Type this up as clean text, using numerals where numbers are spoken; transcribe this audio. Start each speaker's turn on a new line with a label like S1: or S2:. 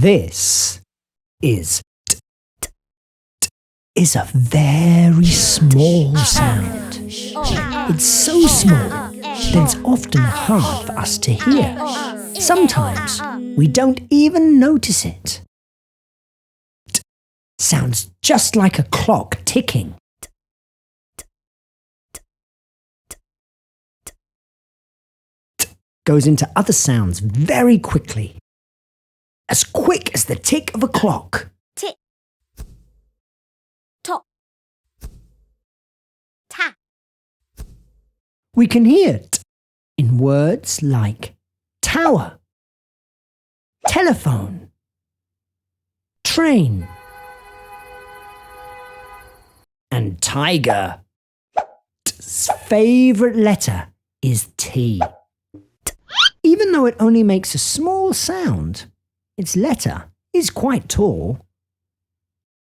S1: This is t, t, t, is a very small sound. It's so small that it's often hard for us to hear. Sometimes we don't even notice it. T sounds just like a clock ticking. T goes into other sounds very quickly. As quick as the tick of a clock.
S2: Tick. Tock. Ta.
S1: We can hear t in words like tower, telephone, train, and tiger. T's favourite letter is T. T. Even though it only makes a small sound, its letter is quite tall.